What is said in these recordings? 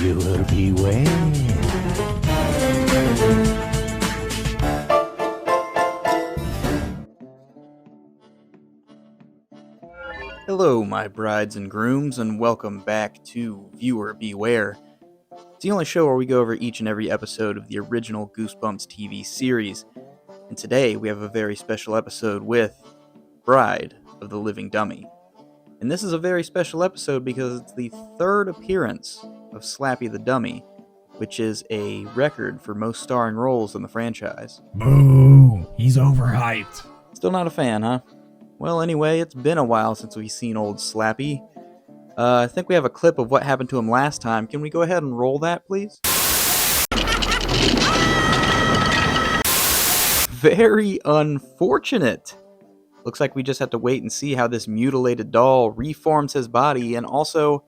Viewer beware. Hello, my brides and grooms, and welcome back to Viewer Beware. It's the only show where we go over each and every episode of the original Goosebumps TV series. And today we have a very special episode with Bride of the Living Dummy. And this is a very special episode because it's the third appearance of Slappy the Dummy, which is a record for most starring roles in the franchise. Boo! He's overhyped. Still not a fan, huh? Well, anyway, it's been a while since we've seen old Slappy. I think we have a clip of what happened to him last time. Can we go ahead and roll that, please? Very unfortunate. Looks like we just have to wait and see how this mutilated doll reforms his body and also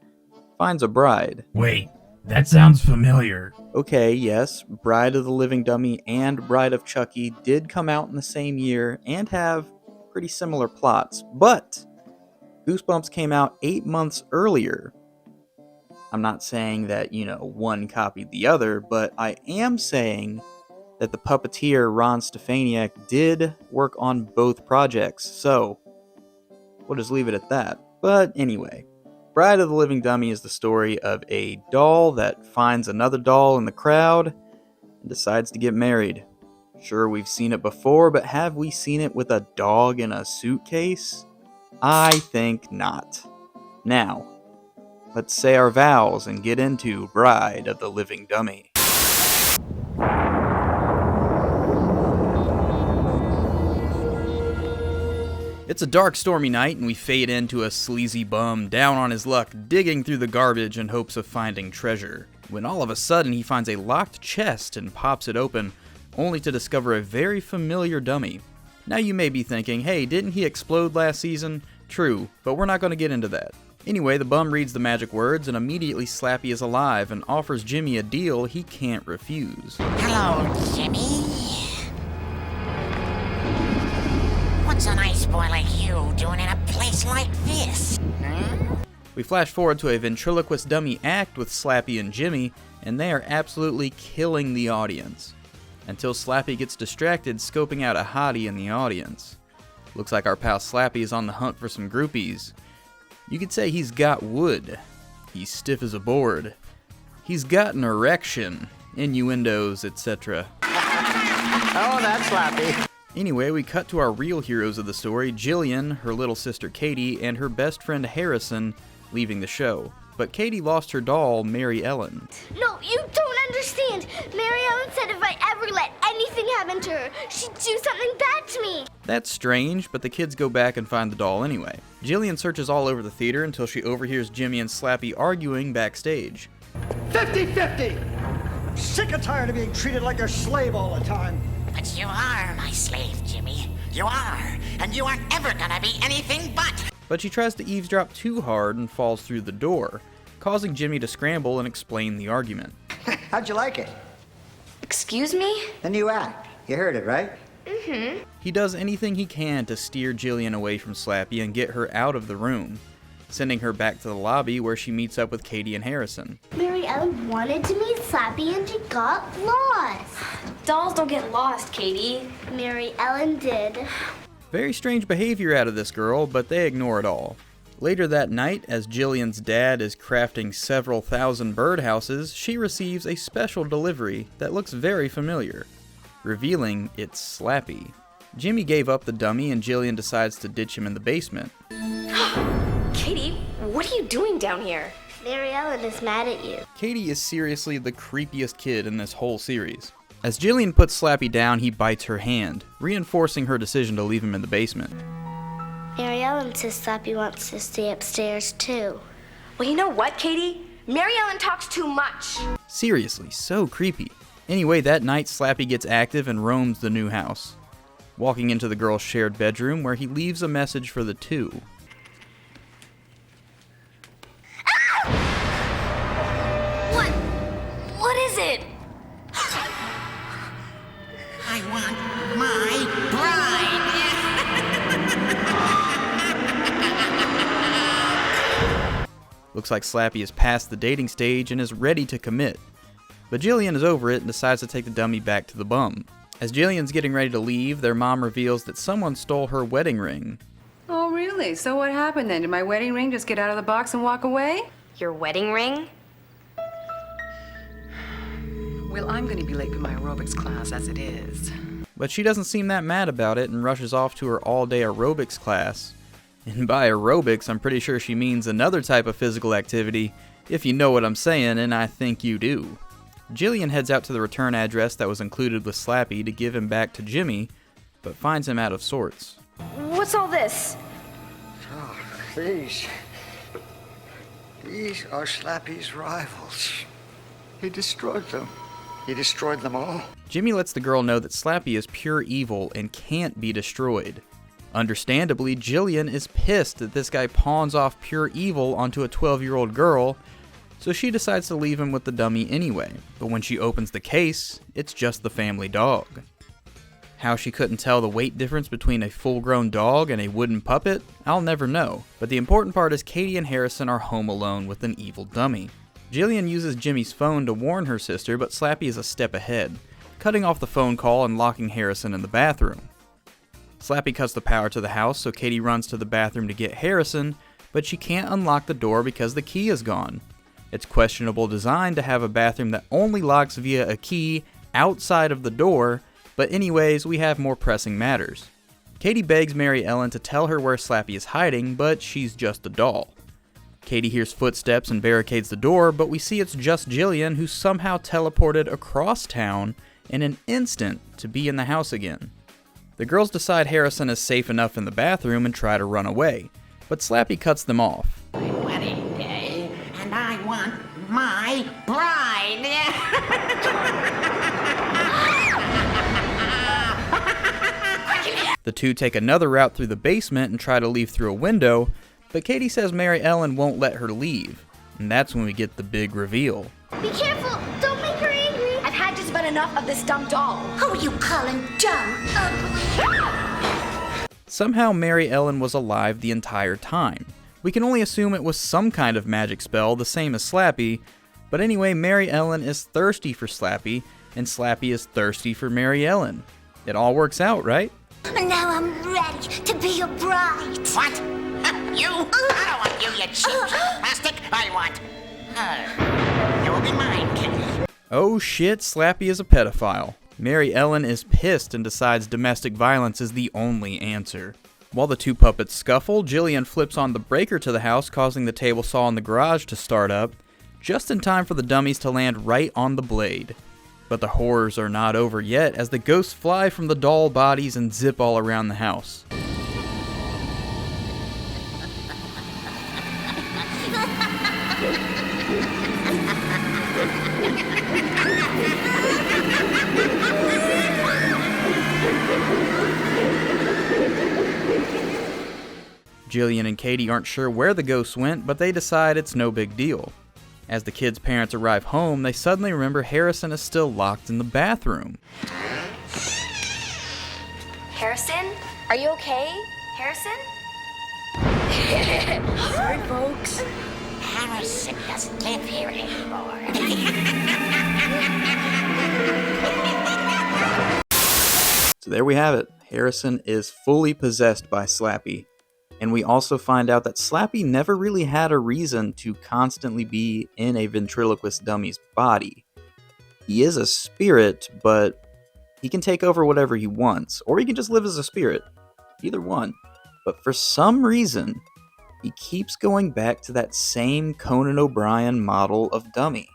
finds a bride. Wait, that sounds familiar. Okay, yes, Bride of the Living Dummy and Bride of Chucky did come out in the same year and have pretty similar plots, but Goosebumps came out 8 months earlier. I'm not saying that, one copied the other, but I am saying that the puppeteer Ron Stefaniak did work on both projects, so we'll just leave it at that. But anyway, Bride of the Living Dummy is the story of a doll that finds another doll in the crowd and decides to get married. Sure, we've seen it before, but have we seen it with a dog in a suitcase? I think not. Now, let's say our vows and get into Bride of the Living Dummy. It's a dark, stormy night, and we fade into a sleazy bum down on his luck, digging through the garbage in hopes of finding treasure. When all of a sudden he finds a locked chest and pops it open, only to discover a very familiar dummy. Now you may be thinking, hey, didn't he explode last season? True, but we're not going to get into that. Anyway, the bum reads the magic words, and immediately Slappy is alive and offers Jimmy a deal he can't refuse. Hello, Jimmy. What's a nice boy like you doing in a place like this? We flash forward to a ventriloquist dummy act with Slappy and Jimmy, and they are absolutely killing the audience. Until Slappy gets distracted scoping out a hottie in the audience. Looks like our pal Slappy is on the hunt for some groupies. You could say he's got wood. He's stiff as a board. He's got an erection, innuendos, etc. Oh, that's Slappy. Anyway, we cut to our real heroes of the story, Jillian, her little sister Katie, and her best friend Harrison, leaving the show. But Katie lost her doll, Mary Ellen. No, you don't understand. Mary Ellen said if I ever let anything happen to her, she'd do something bad to me. That's strange, but the kids go back and find the doll anyway. Jillian searches all over the theater until she overhears Jimmy and Slappy arguing backstage. 50-50! Sick and tired of being treated like a slave all the time. But you are my slave, Jimmy. You are. And you aren't ever gonna be anything but. But she tries to eavesdrop too hard and falls through the door, causing Jimmy to scramble and explain the argument. How'd you like it? Excuse me? The new act. You heard it, right? Mm-hmm. He does anything he can to steer Jillian away from Slappy and get her out of the room, sending her back to the lobby where she meets up with Katie and Harrison. Mary Ellen wanted to meet Slappy and she got lost. Dolls don't get lost, Katie. Mary Ellen did. Very strange behavior out of this girl, but they ignore it all. Later that night, as Jillian's dad is crafting several thousand birdhouses, she receives a special delivery that looks very familiar, revealing it's Slappy. Jimmy gave up the dummy and Jillian decides to ditch him in the basement. Katie, what are you doing down here? Mary Ellen is mad at you. Katie is seriously the creepiest kid in this whole series. As Jillian puts Slappy down, he bites her hand, reinforcing her decision to leave him in the basement. Mary Ellen says Slappy wants to stay upstairs too. Well, you know what, Katie? Mary Ellen talks too much. Seriously, so creepy. Anyway, that night Slappy gets active and roams the new house, walking into the girls' shared bedroom where he leaves a message for the two. What is it? I want my bride. Looks like Slappy is past the dating stage and is ready to commit. But Jillian is over it and decides to take the dummy back to the bum. As Jillian's getting ready to leave, their mom reveals that someone stole her wedding ring. Oh, really? So what happened then? Did my wedding ring just get out of the box and walk away? Your wedding ring? Well, I'm going to be late for my aerobics class as it is. But she doesn't seem that mad about it and rushes off to her all-day aerobics class. And by aerobics, I'm pretty sure she means another type of physical activity, if you know what I'm saying, and I think you do. Jillian heads out to the return address that was included with Slappy to give him back to Jimmy, but finds him out of sorts. What's all this? Oh, these are Slappy's rivals. He destroyed them. He destroyed them all. Jimmy lets the girl know that Slappy is pure evil and can't be destroyed. Understandably, Jillian is pissed that this guy pawns off pure evil onto a 12-year-old girl, so she decides to leave him with the dummy anyway. But when she opens the case, it's just the family dog. How she couldn't tell the weight difference between a full-grown dog and a wooden puppet, I'll never know. But the important part is Katie and Harrison are home alone with an evil dummy. Jillian uses Jimmy's phone to warn her sister, but Slappy is a step ahead, cutting off the phone call and locking Harrison in the bathroom. Slappy cuts the power to the house, so Katie runs to the bathroom to get Harrison, but she can't unlock the door because the key is gone. It's questionable design to have a bathroom that only locks via a key outside of the door, but anyways, we have more pressing matters. Katie begs Mary Ellen to tell her where Slappy is hiding, but she's just a doll. Katie hears footsteps and barricades the door, but we see it's just Jillian who somehow teleported across town in an instant to be in the house again. The girls decide Harrison is safe enough in the bathroom and try to run away, but Slappy cuts them off. Wedding day, and I want my bride. The two take another route through the basement and try to leave through a window, but Katie says Mary Ellen won't let her leave, and that's when we get the big reveal. Be careful! Don't make her angry! I've had just about enough of this dumb doll. Who you calling dumb, ugly? Somehow Mary Ellen was alive the entire time. We can only assume it was some kind of magic spell, the same as Slappy, but anyway, Mary Ellen is thirsty for Slappy, and Slappy is thirsty for Mary Ellen. It all works out, right? Now I'm ready to be your bride! What? You? I don't want you, you cheap plastic. I want her. You will be mine, Kitty. Oh shit, Slappy is a pedophile. Mary Ellen is pissed and decides domestic violence is the only answer. While the two puppets scuffle, Jillian flips on the breaker to the house, causing the table saw in the garage to start up, just in time for the dummies to land right on the blade. But the horrors are not over yet, as the ghosts fly from the doll bodies and zip all around the house. Jillian and Katie aren't sure where the ghosts went, but they decide it's no big deal. As the kids' parents arrive home, they suddenly remember Harrison is still locked in the bathroom. Harrison? Are you okay? Harrison? Sorry, folks. Harrison doesn't live here anymore. So there we have it. Harrison is fully possessed by Slappy. And we also find out that Slappy never really had a reason to constantly be in a ventriloquist dummy's body. He is a spirit, but he can take over whatever he wants, or he can just live as a spirit. Either one. But for some reason, he keeps going back to that same Conan O'Brien model of dummy.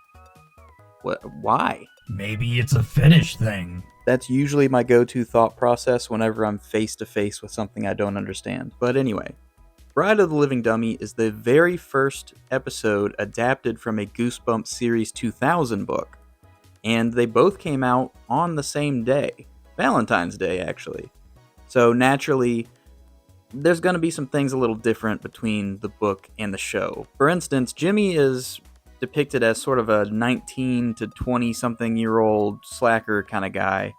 Why? Maybe it's a fetish thing. That's usually my go-to thought process whenever I'm face-to-face with something I don't understand. But anyway, Bride of the Living Dummy is the very first episode adapted from a Goosebumps Series 2000 book. And they both came out on the same day. Valentine's Day, actually. So naturally, there's going to be some things a little different between the book and the show. For instance, Jimmy is depicted as sort of a 19 to 20-something-year-old slacker kind of guy,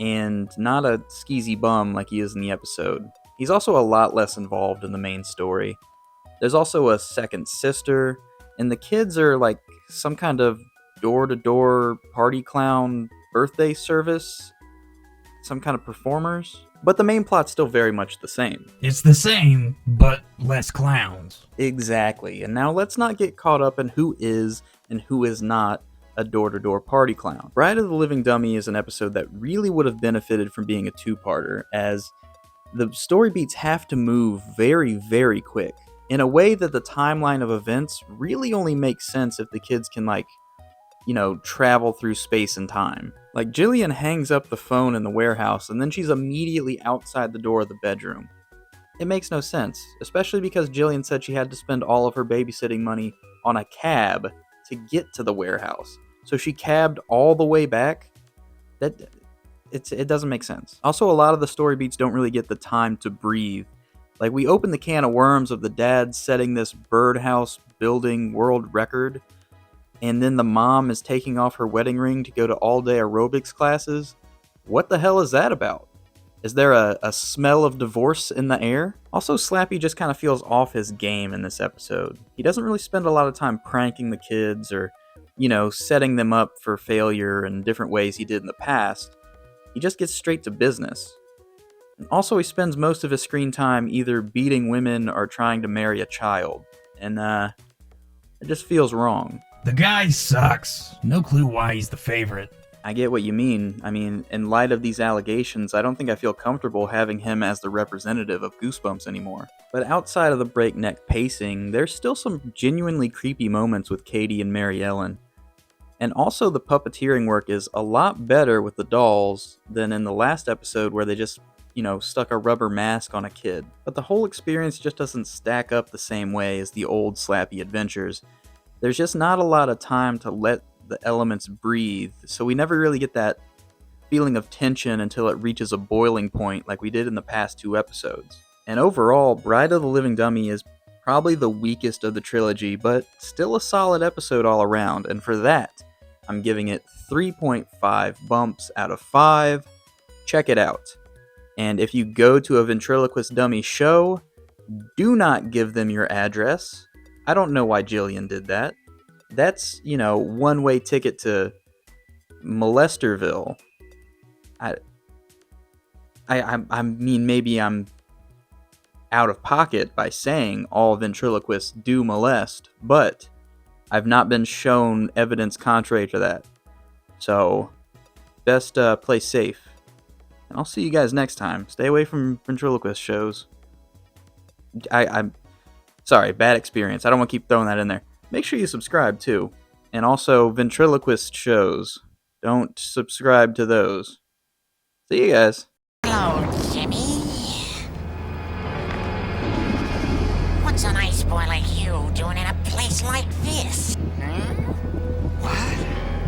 and not a skeezy bum like he is in the episode. He's also a lot less involved in the main story. There's also a second sister, and the kids are like some kind of door-to-door party clown birthday service, some kind of performers. But the main plot's still very much the same. It's the same, but less clowns. Exactly. And now let's not get caught up in who is and who is not a door-to-door party clown. Bride of the Living Dummy is an episode that really would have benefited from being a two-parter, as the story beats have to move very, very quick, in a way that the timeline of events really only makes sense if the kids can, like, travel through space and time. Like, Jillian hangs up the phone in the warehouse, and then she's immediately outside the door of the bedroom. It makes no sense, especially because Jillian said she had to spend all of her babysitting money on a cab to get to the warehouse. So she cabbed all the way back? It doesn't make sense. Also, a lot of the story beats don't really get the time to breathe. Like, we open the can of worms of the dad setting this birdhouse building world record, and then the mom is taking off her wedding ring to go to all-day aerobics classes. What the hell is that about? Is there a smell of divorce in the air? Also, Slappy just kind of feels off his game in this episode. He doesn't really spend a lot of time pranking the kids or, setting them up for failure in different ways he did in the past. He just gets straight to business. And also, he spends most of his screen time either beating women or trying to marry a child. And, it just feels wrong. The guy sucks. No clue why he's the favorite. I get what you mean. I mean, in light of these allegations, I don't think I feel comfortable having him as the representative of Goosebumps anymore. But outside of the breakneck pacing, there's still some genuinely creepy moments with Katie and Mary Ellen. And also the puppeteering work is a lot better with the dolls than in the last episode where they just, stuck a rubber mask on a kid. But the whole experience just doesn't stack up the same way as the old Slappy adventures. There's just not a lot of time to let the elements breathe, so we never really get that feeling of tension until it reaches a boiling point like we did in the past two episodes. And overall, Bride of the Living Dummy is probably the weakest of the trilogy, but still a solid episode all around, and for that, I'm giving it 3.5 bumps out of 5. Check it out. And if you go to a ventriloquist dummy show, do not give them your address. I don't know why Jillian did that. That's, one-way ticket to Molesterville. I mean, maybe I'm out of pocket by saying all ventriloquists do molest, but I've not been shown evidence contrary to that. So, best play safe. And I'll see you guys next time. Stay away from ventriloquist shows. I'm sorry, bad experience. I don't want to keep throwing that in there. Make sure you subscribe, too. And also, ventriloquist shows. Don't subscribe to those. See you guys. Hello, Jimmy. What's a nice boy like you doing in a place like this? Hmm? What?